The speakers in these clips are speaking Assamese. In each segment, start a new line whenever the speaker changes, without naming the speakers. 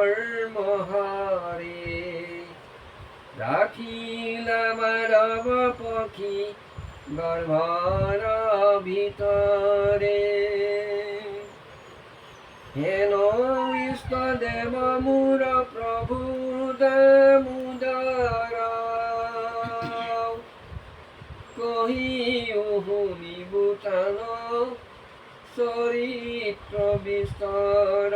ধৰ্মহাৰে ৰাখিলা মানৱ পক্ষী গৰ্ভৰ ভিতৰে হেন ইষ্ট দেৱ মোৰ প্ৰভু দামোদৰ কহিও শুনিব টান চৰিত্ৰ বিস্তৰ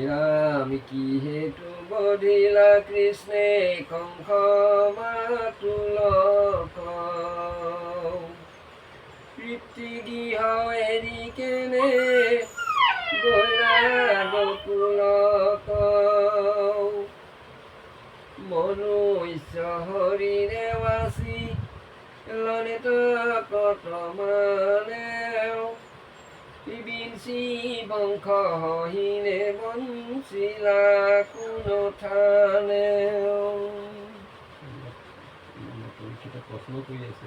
ৰাম কি হেতু বধিলা কৃষ্ণে কংস মাতুলক তৃপ্তিগৃহ এৰি কেনে গলা গকুলক মনুষ্য হৰিৰে বাচি ললিত কত মানে বিবিঞ্চি বংশ হীনে বঞ্চিলা কোনো থানে পৰীক্ষিত প্ৰশ্ন কৰি আছে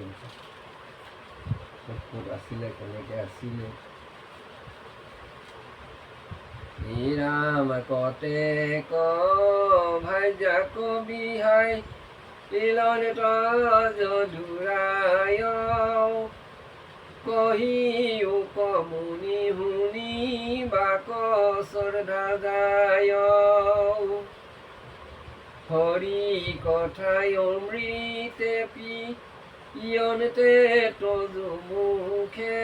ক'ত আছিলে কেনেকৈ আছিলে ৰাম কতে ক ভাজ্যাক বিহাই ললিত যদুৰায় কহিও কমুনি শুনি বাক শ্ৰদ্ধা যায় হৰি কথায় অমৃতে পিয়নতে তজু মুখে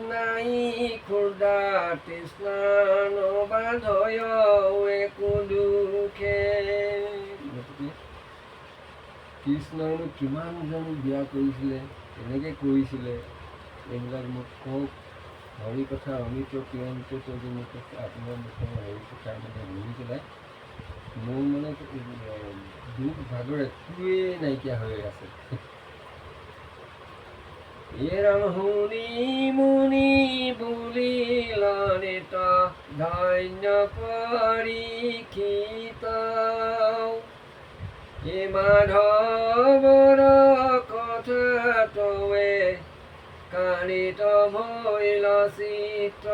নাই ক্ষুদা তৃষ্ণান বাধয় একো দুখে কৃষ্ণইনো কিমানজন বিয়া কৰিছিলে কেনেকৈ কৰিছিলে এইবিলাক মোক কওক হৰি কথা অমৃত পিয়নতে তজু মুখে আপোনাৰ মুখে হৰি কথা মানে শুনি পেলাই মোৰ মানে দুখ ভাগৰ একোৱেই নাইকিয়া হৈ আছে ৰাম শুনি মুনি বুলি ললিত ধন্য পৰীক্ষিত মাধৱৰ কথা তৱে কালিত ভৈল চিত্ৰ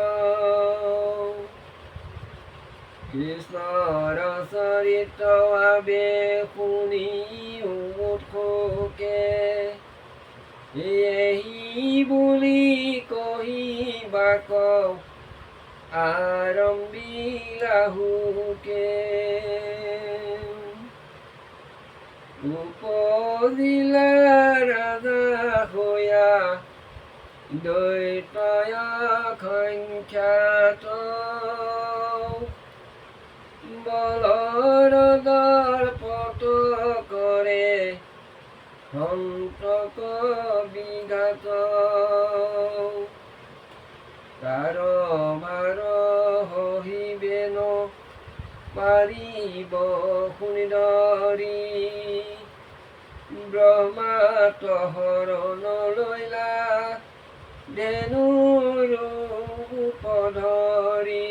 কৃষ্ণৰ চৰিত্ৰ আবে শুনি উৎসুকে এই বুলি কহিবাক আৰম্ভিলা হুকে উপজিলা ৰাজা হৈয়া দৈতয় সংখ্যাত বলৰদৰ পত কৰে সন্তক বিঘাত কাৰবাৰ সহিবেন পাৰিব সুন্দৰী ব্ৰহ্মাত হৰণ লৈলা ধেনুৰ উপধৰি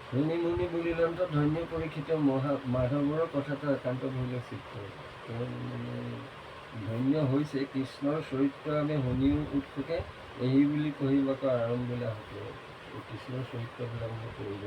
শুনি মুনি বুলিলন্ত ধন্য পৰীক্ষিত মাধৱৰ কথাটো একান্ত ভৈল চিত্ৰ মানে ধন্য হৈছে কৃষ্ণৰ চৰিত্ৰ আমি শুনিও উৎসুকে এই বুলি কহিবাক আৰম্ভিলা হকে কৃষ্ণৰ চৰিত্ৰবিলাক মই কৰিব